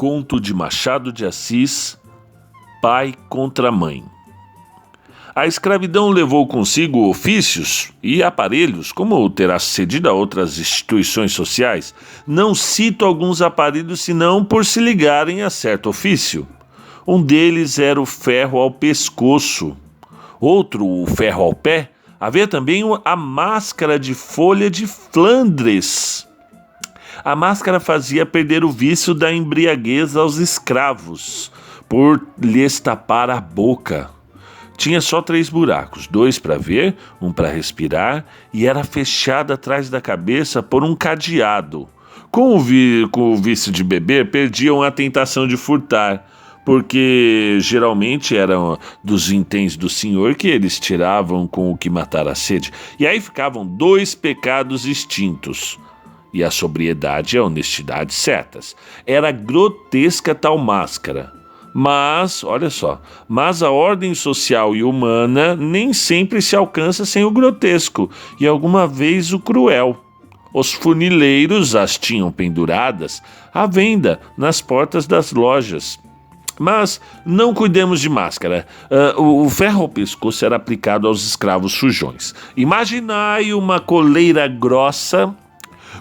Conto de Machado de Assis, Pai contra Mãe. A escravidão levou consigo ofícios e aparelhos, como terá sucedido a outras instituições sociais. Não cito alguns aparelhos senão por se ligarem a certo ofício. Um deles era o ferro ao pescoço, outro o ferro ao pé. Havia também a máscara de folha de Flandres. A máscara fazia perder o vício da embriaguez aos escravos, por lhes tapar a boca. Tinha só 3 buracos, 2 para ver, 1 para respirar, e era fechada atrás da cabeça por um cadeado. Com o vício de beber, perdiam a tentação de furtar, porque geralmente eram dos vinténs do senhor que eles tiravam com o que matar a sede. E aí ficavam 2 pecados extintos. E a sobriedade e a honestidade certas. Era grotesca tal máscara. Mas, olha só, mas a ordem social e humana nem sempre se alcança sem o grotesco e alguma vez o cruel. Os funileiros as tinham penduradas à venda nas portas das lojas. Mas não cuidemos de máscara. O ferro ao pescoço era aplicado aos escravos sujões. Imaginai uma coleira grossa,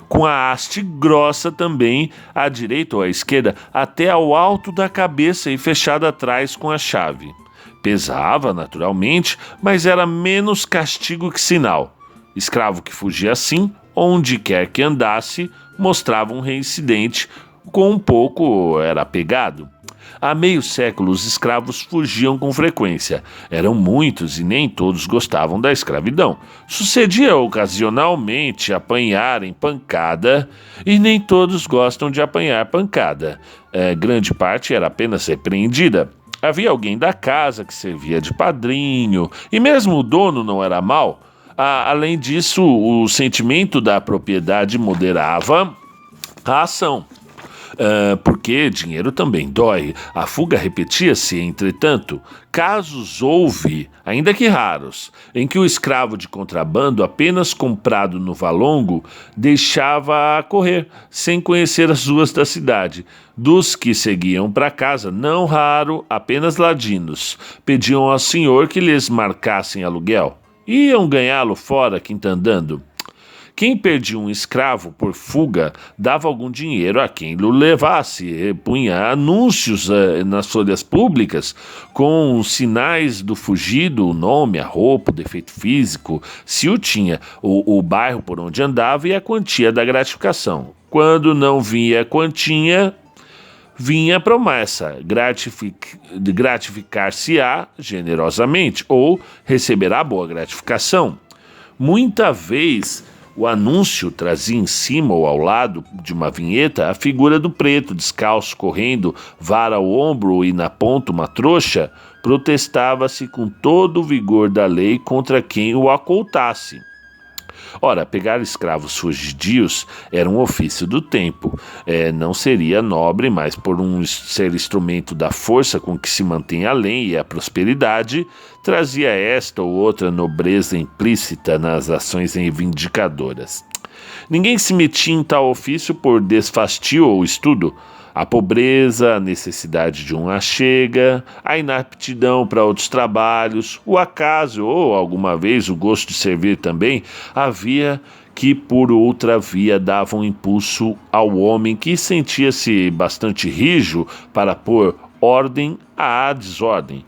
com a haste grossa também, à direita ou à esquerda, até ao alto da cabeça e fechada atrás com a chave. Pesava, naturalmente, mas era menos castigo que sinal. Escravo que fugia assim, onde quer que andasse, mostrava um reincidente, com um pouco era pegado. Há meio século, os escravos fugiam com frequência. Eram muitos e nem todos gostavam da escravidão. Sucedia ocasionalmente apanharem pancada e nem todos gostam de apanhar pancada. Grande parte era apenas repreendida. Havia alguém da casa que servia de padrinho e mesmo o dono não era mau. Além disso, o sentimento da propriedade moderava a ação. Porque dinheiro também dói. A fuga repetia-se, entretanto. Casos houve, ainda que raros, em que o escravo de contrabando, apenas comprado no valongo, deixava correr, sem conhecer as ruas da cidade. Dos que seguiam para casa, não raro, apenas ladinos, pediam ao senhor que lhes marcassem aluguel. Iam ganhá-lo fora, quintandando. Quem perdia um escravo por fuga dava algum dinheiro a quem o levasse, punha anúncios nas folhas públicas com os sinais do fugido, o nome, a roupa, o defeito físico, se o tinha, o bairro por onde andava e a quantia da gratificação. Quando não vinha a quantia, vinha a promessa, gratificar-se-á generosamente ou receberá boa gratificação. Muita vez o anúncio trazia em cima ou ao lado de uma vinheta a figura do preto, descalço, correndo, vara ao ombro e na ponta uma trouxa. Protestava-se com todo o vigor da lei contra quem o acoltasse. Ora, pegar escravos fugidios era um ofício do tempo. Não seria nobre, mas por ser instrumento da força com que se mantém a lei e a prosperidade, trazia esta ou outra nobreza implícita nas ações reivindicadoras. Ninguém se metia em tal ofício por desfastio ou estudo. A pobreza, a necessidade de um achega, a inaptidão para outros trabalhos, o acaso ou, alguma vez, o gosto de servir também, havia que por outra via davam impulso ao homem que sentia-se bastante rijo para pôr ordem à desordem.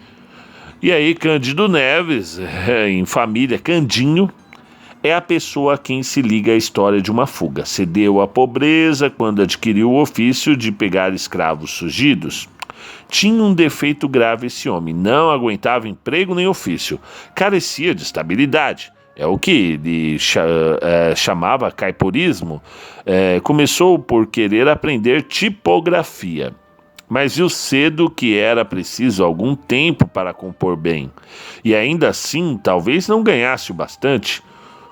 E aí Cândido Neves, em família Candinho, é a pessoa a quem se liga a história de uma fuga. Cedeu à pobreza quando adquiriu o ofício de pegar escravos fugidos. Tinha um defeito grave esse homem, não aguentava emprego nem ofício, carecia de estabilidade. É o que ele chamava caiporismo. Começou por querer aprender tipografia, mas viu cedo que era preciso algum tempo para compor bem. E ainda assim, talvez não ganhasse o bastante.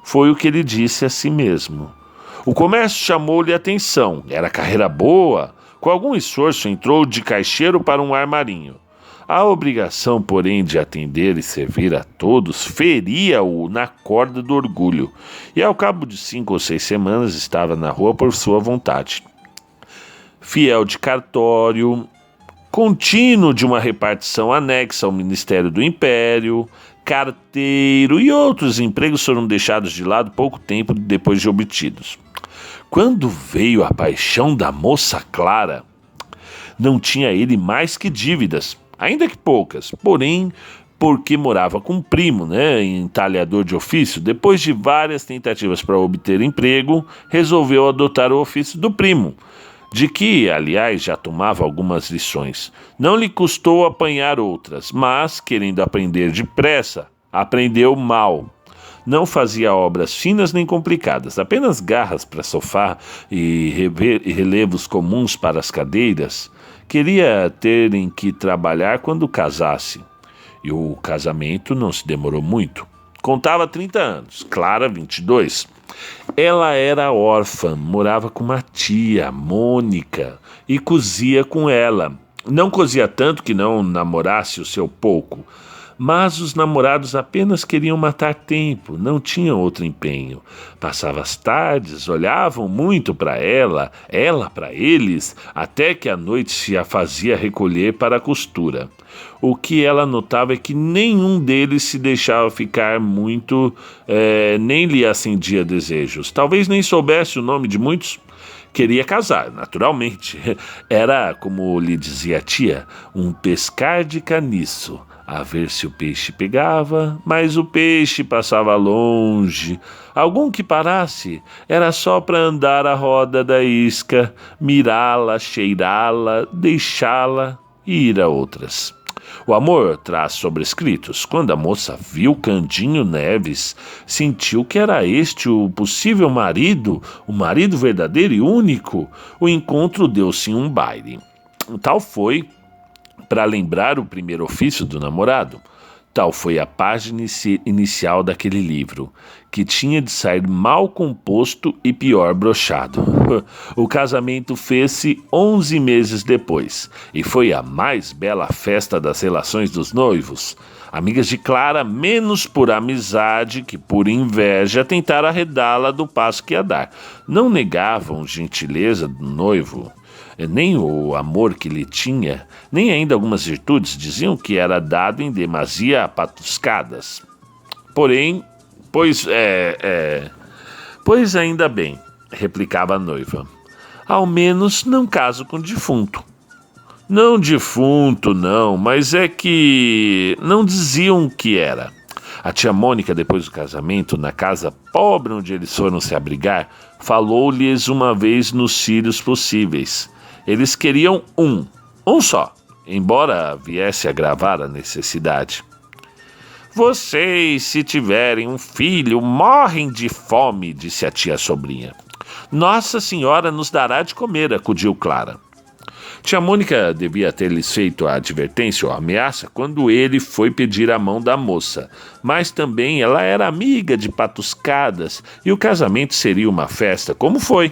Foi o que ele disse a si mesmo. O comércio chamou-lhe a atenção, era carreira boa. Com algum esforço entrou de caixeiro para um armarinho. A obrigação, porém, de atender e servir a todos feria-o na corda do orgulho, e ao cabo de 5 ou 6 semanas estava na rua por sua vontade. fiel de cartório, contínuo de uma repartição anexa ao Ministério do Império, carteiro e outros empregos foram deixados de lado pouco tempo depois de obtidos. Quando veio a paixão da moça Clara, não tinha ele mais que dívidas, ainda que poucas, porém, porque morava com um primo, entalhador de ofício, depois de várias tentativas para obter emprego, resolveu adotar o ofício do primo, de que, aliás, já tomava algumas lições. Não lhe custou apanhar outras, mas, querendo aprender depressa, aprendeu mal. Não fazia obras finas nem complicadas, apenas garras para sofá e relevos comuns para as cadeiras. Queria terem que trabalhar quando casasse. E o casamento não se demorou muito. Contava 30 anos, Clara 22. Ela era órfã, morava com uma tia, Mônica, e cozia com ela. Não cozia tanto que não namorasse o seu pouco, mas os namorados apenas queriam matar tempo, não tinham outro empenho. Passava as tardes, olhavam muito para ela para eles, até que à noite se a fazia recolher para a costura. O que ela notava é que nenhum deles se deixava ficar muito, nem lhe acendia desejos. Talvez nem soubesse o nome de muitos. Queria casar, naturalmente. Era, como lhe dizia a tia, um pescar de caniço. A ver se o peixe pegava, mas o peixe passava longe. Algum que parasse era só para andar a roda da isca, mirá-la, cheirá-la, deixá-la e ir a outras. O amor traz sobrescritos. Quando a moça viu Candinho Neves, sentiu que era este o possível marido, o marido verdadeiro e único. O encontro deu-se em um baile. Tal foi para lembrar o primeiro ofício do namorado. Tal foi a página inicial daquele livro, que tinha de sair mal composto e pior brochado. O casamento fez-se 11 meses depois, e foi a mais bela festa das relações dos noivos. Amigas de Clara, menos por amizade que por inveja, tentaram arredá-la do passo que ia dar. Não negavam gentileza do noivo, nem o amor que lhe tinha, nem ainda algumas virtudes. Diziam que era dado em demasia a patuscadas. Porém, pois ainda bem, replicava a noiva. Ao menos não caso com defunto. Não defunto, não, mas é que não diziam o que era. A tia Mônica, depois do casamento, na casa pobre onde eles foram se abrigar, falou-lhes uma vez nos filhos possíveis. Eles queriam um só, embora viesse a agravar a necessidade. Vocês, se tiverem um filho, morrem de fome, disse a tia sobrinha. Nossa Senhora nos dará de comer, acudiu Clara. Tia Mônica devia ter-lhes feito a advertência ou a ameaça quando ele foi pedir a mão da moça, mas também ela era amiga de patuscadas e o casamento seria uma festa, como foi.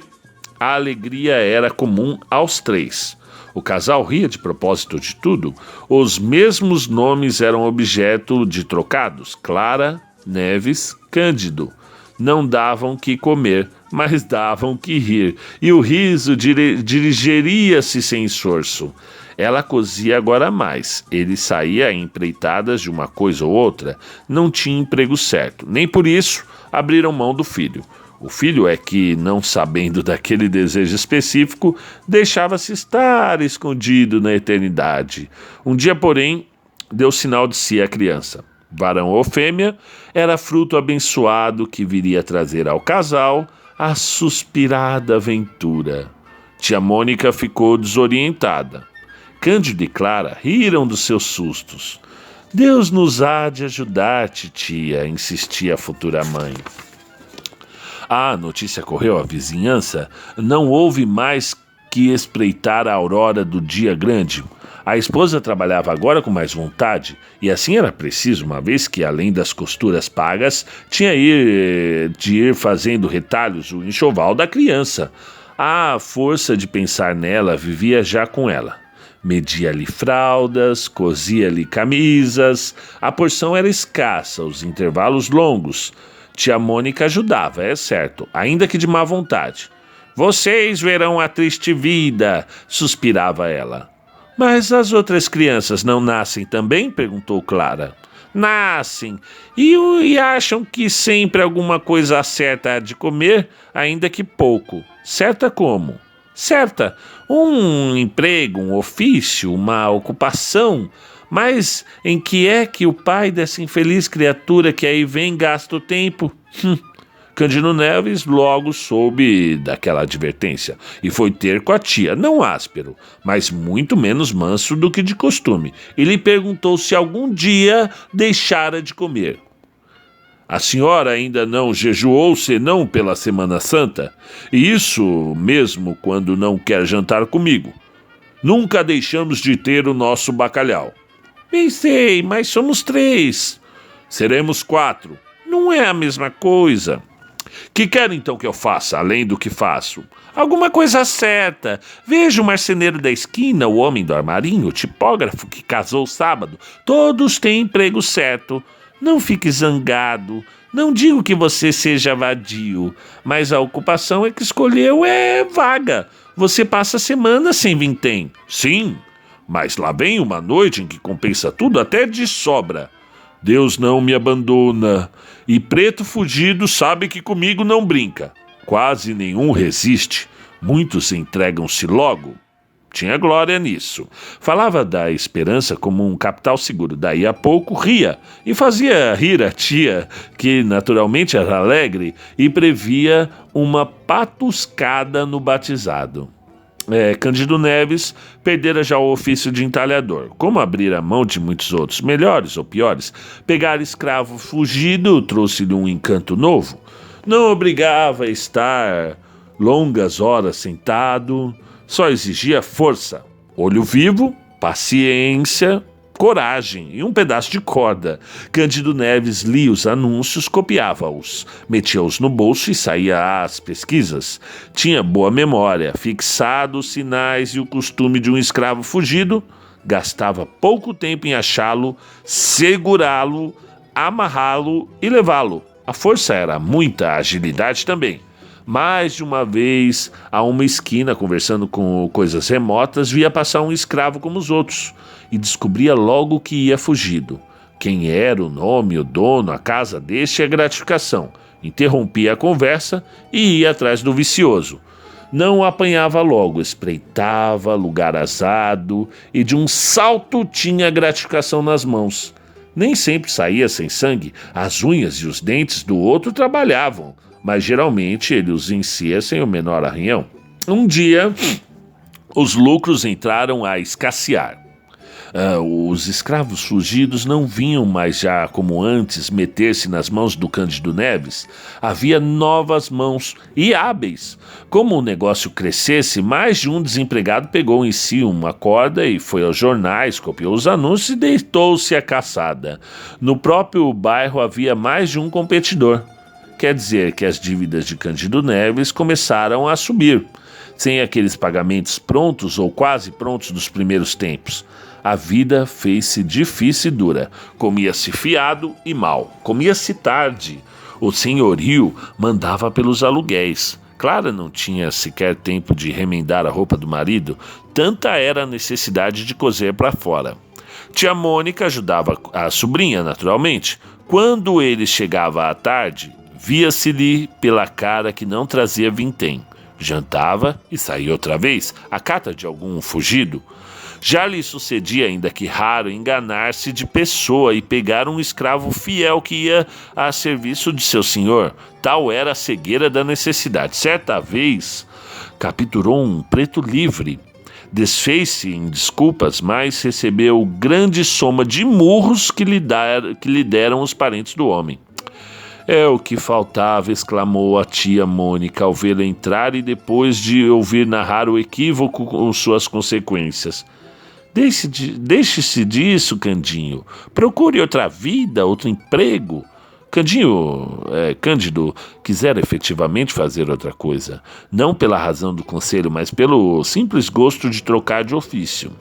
A alegria era comum aos três. O casal ria de propósito de tudo. Os mesmos nomes eram objeto de trocados: Clara, Neves, Cândido. Não davam que comer, mas davam que rir, e o riso dirigiria-se sem esforço. Ela cozia agora mais, ele saía a empreitadas de uma coisa ou outra, não tinha emprego certo, nem por isso abriram mão do filho. O filho é que, não sabendo daquele desejo específico, deixava-se estar escondido na eternidade. Um dia, porém, deu sinal de si a criança. Varão ou fêmea, era fruto abençoado que viria trazer ao casal a suspirada aventura. Tia Mônica ficou desorientada. Cândido e Clara riram dos seus sustos. Deus nos há de ajudar, titia, insistia a futura mãe. A notícia correu à vizinhança, não houve mais que espreitar a aurora do dia grande. A esposa trabalhava agora com mais vontade, e assim era preciso, uma vez que, além das costuras pagas, tinha de ir fazendo retalhos o enxoval da criança. A força de pensar nela vivia já com ela. Media-lhe fraldas, cosia-lhe camisas, a porção era escassa, os intervalos longos. Tia Mônica ajudava, é certo, ainda que de má vontade. Vocês verão a triste vida, suspirava ela. Mas as outras crianças não nascem também? Perguntou Clara. Nascem e acham que sempre alguma coisa certa há de comer, ainda que pouco. Certa como? Certa, um emprego, um ofício, uma ocupação, mas em que é que o pai dessa infeliz criatura que aí vem gasta o tempo? Cândido Neves logo soube daquela advertência e foi ter com a tia, não áspero, mas muito menos manso do que de costume, e lhe perguntou se algum dia deixara de comer. A senhora ainda não jejuou senão pela Semana Santa, e isso mesmo quando não quer jantar comigo. Nunca deixamos de ter o nosso bacalhau. Bem sei, mas somos 3. Seremos 4. Não é a mesma coisa. Que quer então que eu faça, além do que faço? Alguma coisa certa. Veja o marceneiro da esquina, o homem do armarinho, o tipógrafo que casou sábado. Todos têm emprego certo. Não fique zangado. Não digo que você seja vadio, mas a ocupação é que escolheu é vaga. Você passa a semana sem vintém. Sim, mas lá vem uma noite em que compensa tudo até de sobra. Deus não me abandona, e preto fugido sabe que comigo não brinca. Quase nenhum resiste, muitos entregam-se logo. Tinha glória nisso. Falava da esperança como um capital seguro. Daí a pouco ria, e fazia rir a tia, que naturalmente era alegre, e previa uma patuscada no batizado. Cândido Neves perdera já o ofício de entalhador. Como abrir a mão de muitos outros, melhores ou piores, pegar escravo fugido trouxe-lhe um encanto novo. Não obrigava a estar longas horas sentado, só exigia força, olho vivo, paciência, coragem e um pedaço de corda. Cândido Neves lia os anúncios, copiava-os, metia-os no bolso e saía às pesquisas. Tinha boa memória, fixado os sinais e o costume de um escravo fugido, gastava pouco tempo em achá-lo, segurá-lo, amarrá-lo e levá-lo. A força era muita, a agilidade também. Mais de uma vez, a uma esquina, conversando com coisas remotas, via passar um escravo como os outros e descobria logo que ia fugido. Quem era, o nome, o dono, a casa deste e a gratificação. Interrompia a conversa e ia atrás do vicioso. Não o apanhava logo, espreitava, lugar azado, e de um salto tinha a gratificação nas mãos. Nem sempre saía sem sangue, as unhas e os dentes do outro trabalhavam, mas geralmente ele os vencia sem o menor arranhão. Um dia, os lucros entraram a escassear. Os escravos fugidos não vinham mais já como antes meter-se nas mãos do Cândido Neves. Havia novas mãos e hábeis. Como o negócio crescesse, mais de um desempregado pegou em si uma corda e foi aos jornais, copiou os anúncios e deitou-se à caçada. No próprio bairro havia mais de um competidor. Quer dizer que as dívidas de Cândido Neves começaram a subir, sem aqueles pagamentos prontos ou quase prontos dos primeiros tempos. A vida fez-se difícil e dura, comia-se fiado e mal, comia-se tarde. O senhorio mandava pelos aluguéis. Clara não tinha sequer tempo de remendar a roupa do marido, tanta era a necessidade de coser para fora. Tia Mônica ajudava a sobrinha, naturalmente. Quando ele chegava à tarde, via-se-lhe pela cara que não trazia vintém. Jantava e saía outra vez, à cata de algum fugido. Já lhe sucedia, ainda que raro, enganar-se de pessoa e pegar um escravo fiel que ia a serviço de seu senhor. Tal era a cegueira da necessidade. Certa vez, capturou um preto livre. Desfez-se em desculpas, mas recebeu grande soma de murros que lhe deram os parentes do homem. É o que faltava, exclamou a tia Mônica ao vê-la entrar e depois de ouvir narrar o equívoco com suas consequências. Deixe-se disso, Candinho. Procure outra vida, outro emprego. Cândido quisera efetivamente fazer outra coisa, não pela razão do conselho, mas pelo simples gosto de trocar de ofício.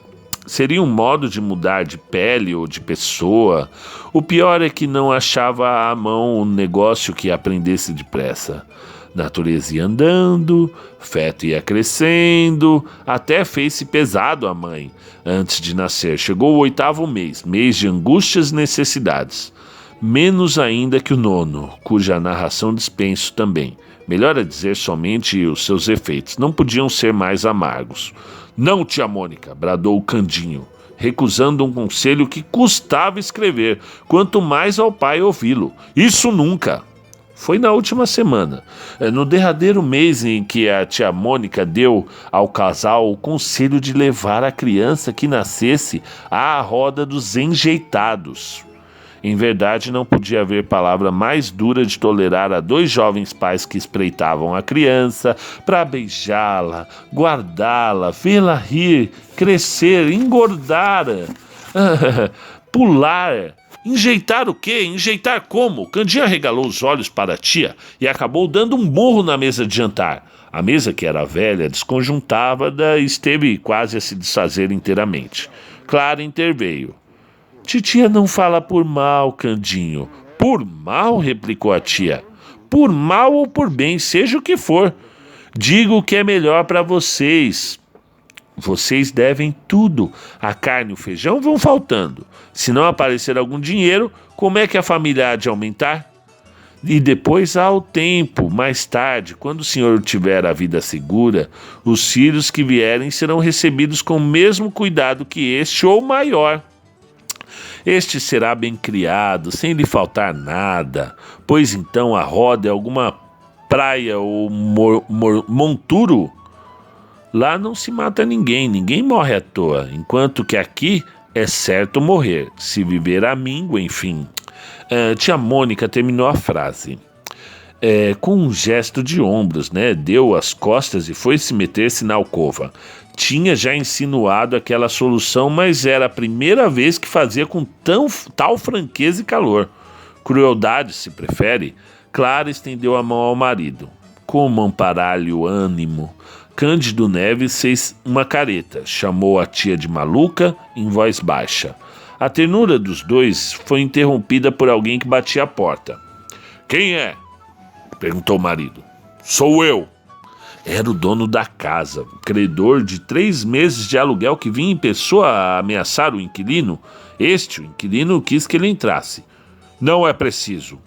Seria um modo de mudar de pele ou de pessoa. O pior é que não achava à mão um negócio que aprendesse depressa. Natureza ia andando, feto ia crescendo, até fez-se pesado a mãe. Antes de nascer, chegou o 8º mês, mês de angústias e necessidades. Menos ainda que o 9º, cuja narração dispenso também. Melhor é dizer somente os seus efeitos, não podiam ser mais amargos. Não, tia Mônica, bradou o Candinho, recusando um conselho que custava escrever, quanto mais ao pai ouvi-lo. Isso nunca! Foi na última semana, no derradeiro mês em que a tia Mônica deu ao casal o conselho de levar a criança que nascesse à roda dos enjeitados. Em verdade, não podia haver palavra mais dura de tolerar a 2 jovens pais que espreitavam a criança para beijá-la, guardá-la, vê-la rir, crescer, engordar, pular. Enjeitar o quê? Enjeitar como? Candinha arregalou os olhos para a tia e acabou dando um murro na mesa de jantar. A mesa, que era velha, desconjuntada e esteve quase a se desfazer inteiramente. Clara interveio. Titia não fala por mal, Candinho. Por mal? Replicou a tia. Por mal ou por bem, seja o que for. Digo o que é melhor para vocês. Vocês devem tudo. A carne e o feijão vão faltando. Se não aparecer algum dinheiro, como é que a família há de aumentar? E depois há o tempo, mais tarde, quando o senhor tiver a vida segura, os filhos que vierem serão recebidos com o mesmo cuidado que este ou maior. Este será bem criado, sem lhe faltar nada, pois então a roda é alguma praia ou monturo. Lá não se mata ninguém, ninguém morre à toa, enquanto que aqui é certo morrer, se viver a míngua, enfim. Tia Mônica terminou a frase com um gesto de ombros, deu as costas e foi se meter-se na alcova. Tinha já insinuado aquela solução, mas era a primeira vez que fazia com tal franqueza e calor. Crueldade, se prefere. Clara estendeu a mão ao marido. Como amparar-lhe o ânimo? Cândido Neves fez uma careta, chamou a tia de maluca em voz baixa. A ternura dos dois foi interrompida por alguém que batia a porta. Quem é? Perguntou o marido. Sou eu. Era o dono da casa, credor de 3 meses de aluguel que vinha em pessoa a ameaçar o inquilino. O inquilino quis que ele entrasse. Não é preciso.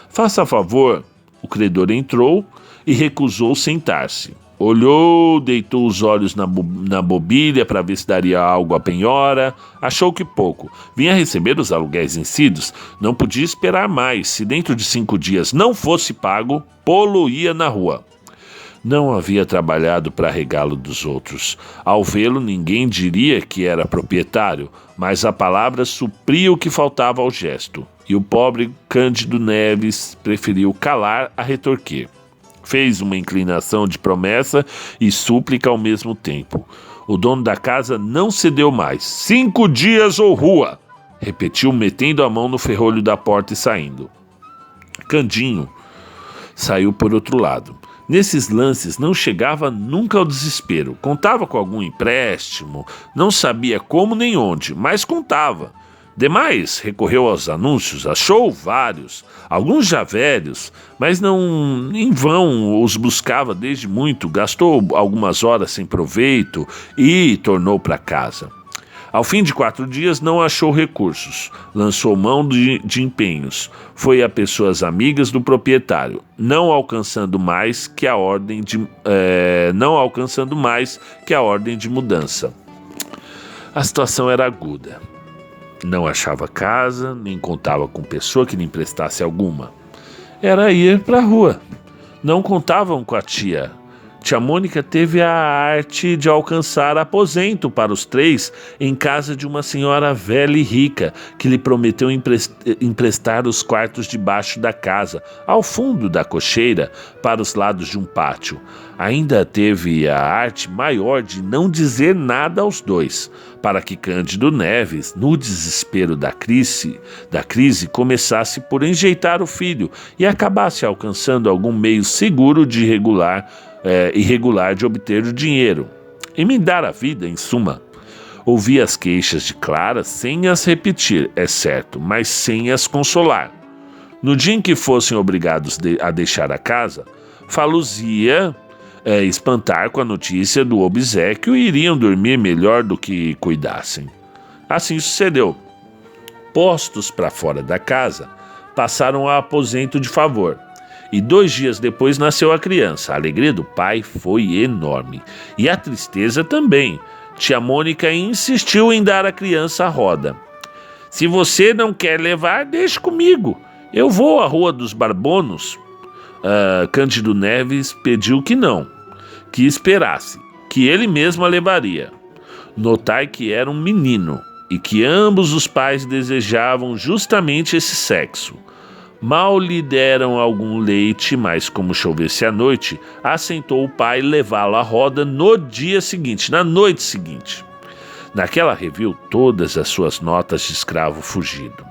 Faça favor. O credor entrou e recusou sentar-se. Olhou, deitou os olhos na mobília para ver se daria algo à penhora. Achou que pouco. Vinha receber os aluguéis vencidos. Não podia esperar mais. Se dentro de 5 dias não fosse pago, poluía na rua. Não havia trabalhado para regalo dos outros. Ao vê-lo, ninguém diria que era proprietário, mas a palavra supria o que faltava ao gesto. E o pobre Cândido Neves preferiu calar a retorquir. Fez uma inclinação de promessa e súplica ao mesmo tempo. O dono da casa não cedeu mais. 5 dias ou rua! Repetiu, metendo a mão no ferrolho da porta e saindo. Candinho saiu por outro lado. Nesses lances não chegava nunca ao desespero. Contava com algum empréstimo, não sabia como nem onde, mas contava. Demais, recorreu aos anúncios, achou vários, alguns já velhos, mas não em vão os buscava desde muito, gastou algumas horas sem proveito e tornou para casa. Ao fim de 4 dias não achou recursos, lançou mão de empenhos, foi a pessoas amigas do proprietário, não alcançando mais que a ordem de mudança. A situação era aguda. Não achava casa, nem contava com pessoa que lhe emprestasse alguma. Era ir para a rua. Não contavam com a tia. Tia Mônica teve a arte de alcançar aposento para os 3 em casa de uma senhora velha e rica, que lhe prometeu emprestar os quartos debaixo da casa, ao fundo da cocheira, para os lados de um pátio. Ainda teve a arte maior de não dizer nada aos 2, para que Cândido Neves, no desespero da crise, começasse por enjeitar o filho e acabasse alcançando algum meio seguro de irregular de obter o dinheiro. Emendar a vida, em suma. Ouvi as queixas de Clara sem as repetir, é certo, mas sem as consolar. No dia em que fossem obrigados a deixar a casa, fá-los-ia espantar com a notícia do obséquio e iriam dormir melhor do que cuidassem. Assim sucedeu. Postos para fora da casa, passaram ao aposento de favor. E 2 dias depois nasceu a criança. A alegria do pai foi enorme. E a tristeza também. Tia Mônica insistiu em dar à criança a roda. Se você não quer levar, deixe comigo. Eu vou à Rua dos Barbonos. Cândido Neves pediu que não, que esperasse, que ele mesmo a levaria. Notai que era um menino e que ambos os pais desejavam justamente esse sexo. Mal lhe deram algum leite, mas como chovesse à noite, assentou o pai levá-lo à roda no dia seguinte, na noite seguinte. Naquela reviu todas as suas notas de escravo fugido.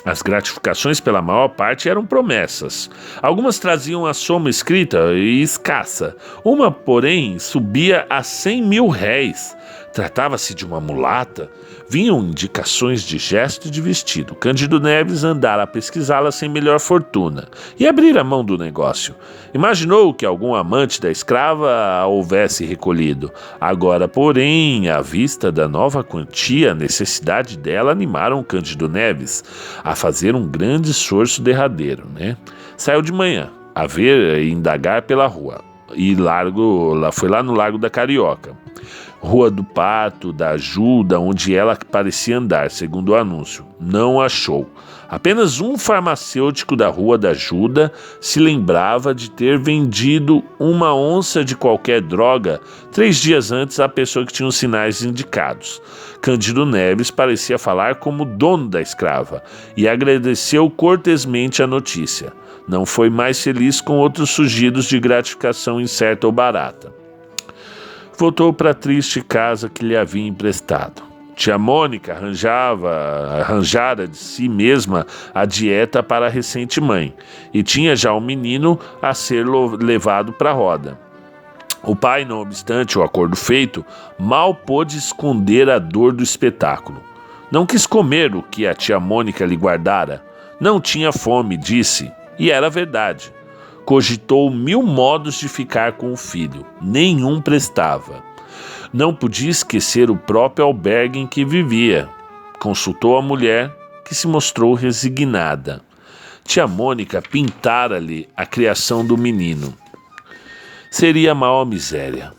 As gratificações pela maior parte eram promessas. Algumas traziam a soma escrita e escassa. Uma, porém, subia a 100 mil réis. Tratava-se de uma mulata. Vinham indicações de gesto e de vestido. Cândido Neves andara a pesquisá-la sem melhor fortuna e abrir a mão do negócio. Imaginou que algum amante da escrava a houvesse recolhido. Agora, porém, à vista da nova quantia, a necessidade dela animaram Cândido Neves a fazer um grande esforço derradeiro, Saiu de manhã a ver e indagar pela rua. E foi lá no Largo da Carioca. Rua do Pato, da Ajuda, onde ela parecia andar, segundo o anúncio. Não achou. Apenas um farmacêutico da Rua da Ajuda se lembrava de ter vendido uma onça de qualquer droga 3 dias antes à pessoa que tinha os sinais indicados. Cândido Neves parecia falar como dono da escrava e agradeceu cortesmente a notícia. Não foi mais feliz com outros surgidos de gratificação incerta ou barata. Voltou para a triste casa que lhe havia emprestado. Tia Mônica arranjara de si mesma a dieta para a recente mãe e tinha já um menino a ser levado para a roda. O pai, não obstante o acordo feito, mal pôde esconder a dor do espetáculo. Não quis comer o que a tia Mônica lhe guardara. Não tinha fome, disse, e era verdade. Cogitou 1000 modos de ficar com o filho. Nenhum prestava. Não podia esquecer o próprio albergue em que vivia. Consultou a mulher, que se mostrou resignada. Tia Mônica pintara-lhe a criação do menino. Seria a maior miséria,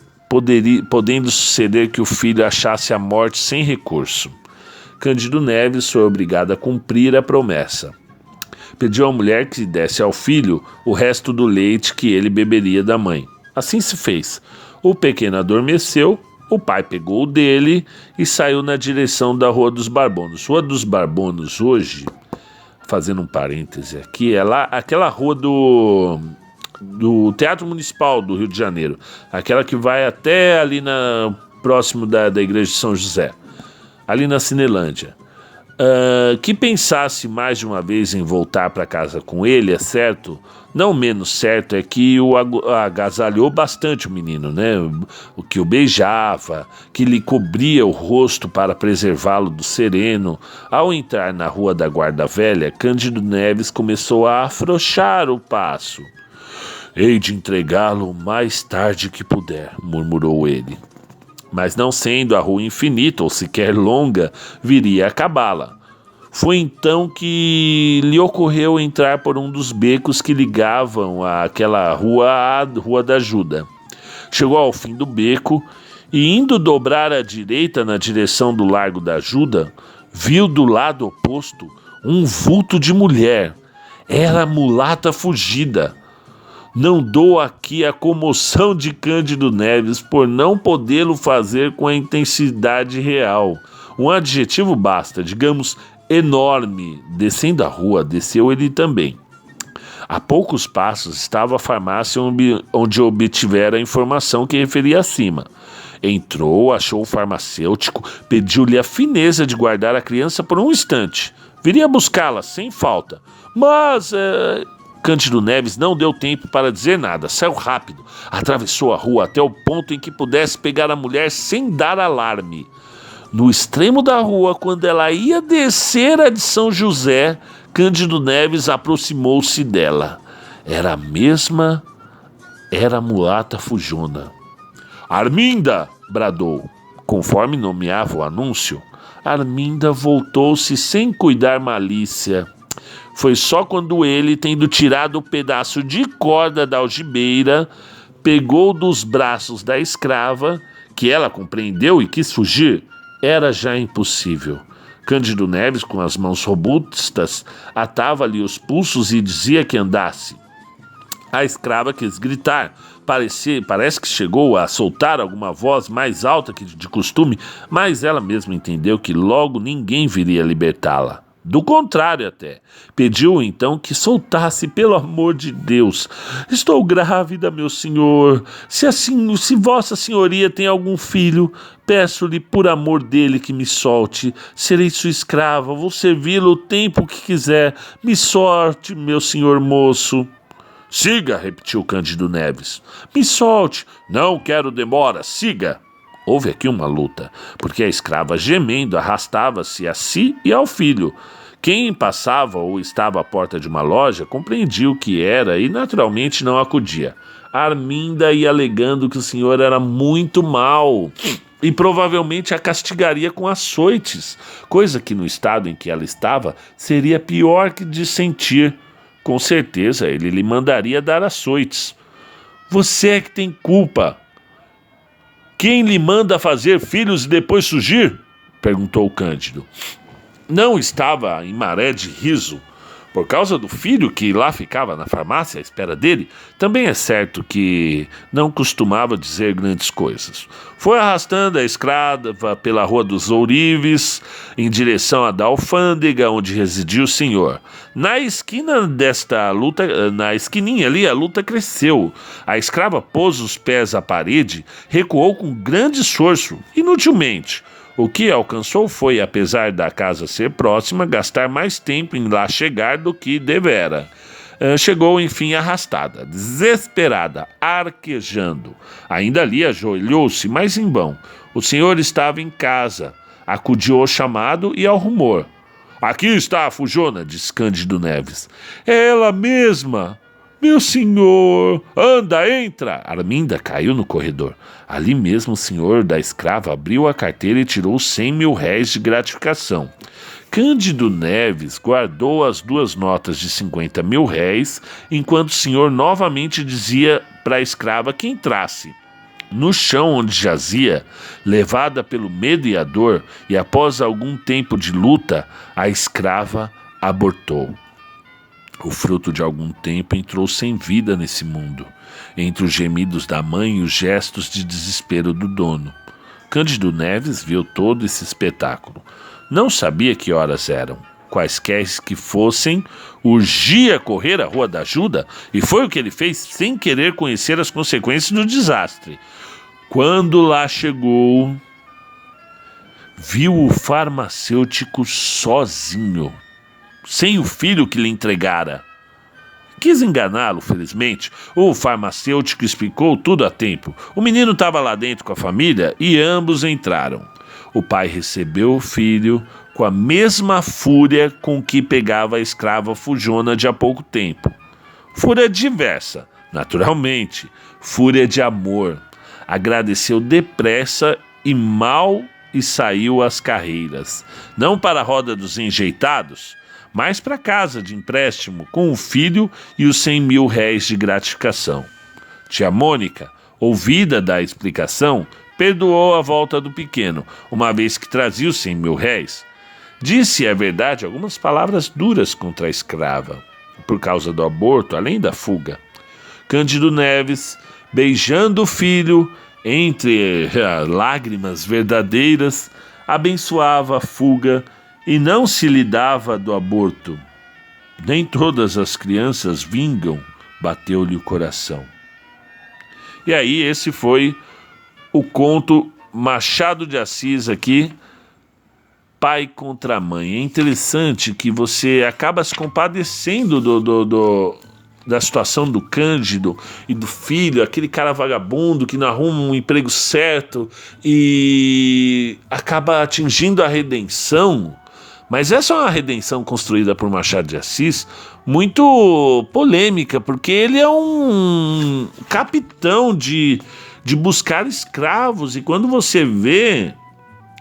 podendo suceder que o filho achasse a morte sem recurso. Cândido Neves foi obrigado a cumprir a promessa. Pediu à mulher que desse ao filho o resto do leite que ele beberia da mãe. Assim se fez. O pequeno adormeceu, o pai pegou o dele e saiu na direção da Rua dos Barbonos. Rua dos Barbonos hoje, fazendo um parêntese aqui, é lá, aquela rua do Teatro Municipal do Rio de Janeiro, aquela que vai até ali próximo da Igreja de São José, ali na Cinelândia. Que pensasse mais de uma vez em voltar para casa com ele, é certo. Não menos certo é que o agasalhou bastante o menino, O que o beijava, que lhe cobria o rosto para preservá-lo do sereno. Ao entrar na Rua da Guarda Velha, Cândido Neves começou a afrouxar o passo. Hei de entregá-lo o mais tarde que puder, murmurou ele. Mas não sendo a rua infinita ou sequer longa, viria a acabá-la. Foi então que lhe ocorreu entrar por um dos becos que ligavam aquela rua à Rua da Ajuda. Chegou ao fim do beco e, indo dobrar à direita na direção do Largo da Ajuda, viu do lado oposto um vulto de mulher. Era a mulata fugida. Não dou aqui a comoção de Cândido Neves por não podê-lo fazer com a intensidade real. Um adjetivo basta, digamos, enorme. Descendo a rua, desceu ele também. A poucos passos estava a farmácia onde obtivera a informação que referi acima. Entrou, achou o farmacêutico, pediu-lhe a fineza de guardar a criança por um instante. Viria buscá-la, sem falta. Mas... Cândido Neves não deu tempo para dizer nada, saiu rápido, atravessou a rua até o ponto em que pudesse pegar a mulher sem dar alarme. No extremo da rua, quando ela ia descer a de São José, Cândido Neves aproximou-se dela. Era a mulata Fujona. Arminda! Bradou. Conforme nomeava o anúncio, Arminda voltou-se sem cuidar malícia. Foi só quando ele, tendo tirado o pedaço de corda da algibeira, pegou dos braços da escrava, que ela compreendeu e quis fugir. Era já impossível. Cândido Neves, com as mãos robustas, atava-lhe os pulsos e dizia que andasse. A escrava quis gritar. Parece que chegou a soltar alguma voz mais alta que de costume, mas ela mesma entendeu que logo ninguém viria libertá-la. Do contrário até, pediu então que soltasse, pelo amor de Deus. Estou grávida, meu senhor. Se vossa senhoria tem algum filho, peço-lhe por amor dele que me solte. Serei sua escrava, vou servi-lo o tempo que quiser. Me solte, meu senhor moço. Siga, repetiu Cândido Neves. Me solte. Não quero demora, siga. Houve aqui uma luta, porque a escrava, gemendo, arrastava-se a si e ao filho. Quem passava ou estava à porta de uma loja compreendia o que era e naturalmente não acudia. Arminda ia alegando que o senhor era muito mau e provavelmente a castigaria com açoites, coisa que no estado em que ela estava seria pior que de sentir. Com certeza ele lhe mandaria dar açoites. Você é que tem culpa. Quem lhe manda fazer filhos e depois surgir? Perguntou Cândido. Não estava em maré de riso por causa do filho que lá ficava na farmácia à espera dele. Também é certo que não costumava dizer grandes coisas. Foi arrastando a escrava pela Rua dos Ourives em direção da alfândega onde residia o senhor. Na esquininha ali, a luta cresceu. A escrava pôs os pés à parede, recuou com grande esforço, inutilmente. O que alcançou foi, apesar da casa ser próxima, gastar mais tempo em lá chegar do que devera. Chegou, enfim, arrastada, desesperada, arquejando. Ainda ali ajoelhou-se, mas em vão. O senhor estava em casa. Acudiu ao chamado e ao rumor. Aqui está a Fujona, disse Cândido Neves. É ela mesma. Meu senhor, anda, entra! Arminda caiu no corredor. Ali mesmo o senhor da escrava abriu a carteira e tirou 100.000 de gratificação. Cândido Neves guardou as 2 notas de 50.000, enquanto o senhor novamente dizia para a escrava que entrasse. No chão onde jazia, levada pelo medo e a dor, e após algum tempo de luta, a escrava abortou. O fruto de algum tempo entrou sem vida nesse mundo, entre os gemidos da mãe e os gestos de desespero do dono. Cândido Neves viu todo esse espetáculo. Não sabia que horas eram. Quaisquer que fossem, urgia correr à Rua da Ajuda, e foi o que ele fez sem querer conhecer as consequências do desastre. Quando lá chegou, viu o farmacêutico sozinho, sem o filho que lhe entregara. Quis enganá-lo, felizmente. O farmacêutico explicou tudo a tempo. O menino estava lá dentro com a família e ambos entraram. O pai recebeu o filho com a mesma fúria com que pegava a escrava Fujona de há pouco tempo. Fúria diversa, naturalmente. Fúria de amor. Agradeceu depressa e mal e saiu às carreiras. Não para a roda dos enjeitados, mas para casa de empréstimo com o filho e os 100.000 de gratificação. Tia Mônica, ouvida da explicação, perdoou a volta do pequeno, uma vez que trazia os 100.000. Disse, é verdade, algumas palavras duras contra a escrava, por causa do aborto, além da fuga. Cândido Neves, beijando o filho, entre lágrimas verdadeiras, abençoava a fuga e não se lidava do aborto. Nem todas as crianças vingam, bateu-lhe o coração. E aí esse foi o conto Machado de Assis aqui, Pai contra Mãe. É interessante que você acaba se compadecendo da situação do Cândido e do filho, aquele cara vagabundo que não arruma um emprego certo e acaba atingindo a redenção, Mas essa é uma redenção construída por Machado de Assis muito polêmica, porque ele é um capitão de buscar escravos, e quando você vê,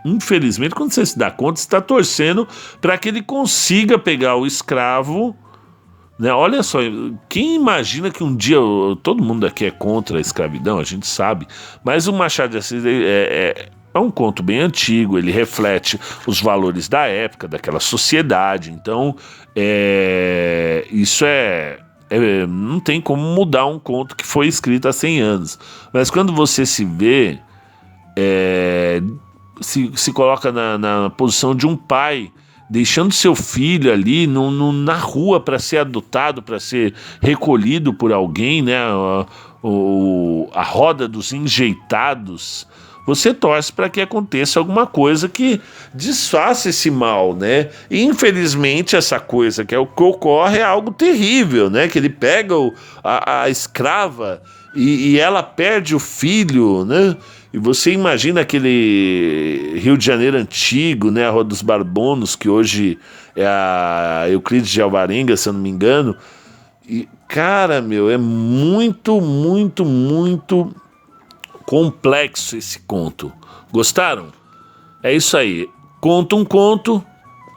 infelizmente, quando você se dá conta, você está torcendo para que ele consiga pegar o escravo, né? Olha só, quem imagina que um dia, todo mundo aqui é contra a escravidão, a gente sabe, mas o Machado de Assis é um conto bem antigo, ele reflete os valores da época, daquela sociedade, então isso não tem como mudar um conto que foi escrito há 100 anos, mas quando você se vê, se coloca na posição de um pai, deixando seu filho ali na rua para ser adotado, para ser recolhido por alguém, né? A roda dos enjeitados, você torce para que aconteça alguma coisa que desfaça esse mal, né? E infelizmente essa coisa que é o que ocorre é algo terrível, né? Que ele pega a escrava e ela perde o filho, né? E você imagina aquele Rio de Janeiro antigo, né? A Rua dos Barbonos, que hoje é a Euclides de Alvarenga, se eu não me engano. E, cara, meu, é muito, muito, muito complexo esse conto. Gostaram? É isso aí. Conta um conto,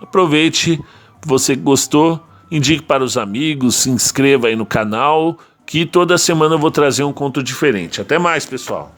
aproveite, você gostou, indique para os amigos, se inscreva aí no canal, que toda semana eu vou trazer um conto diferente. Até mais, pessoal!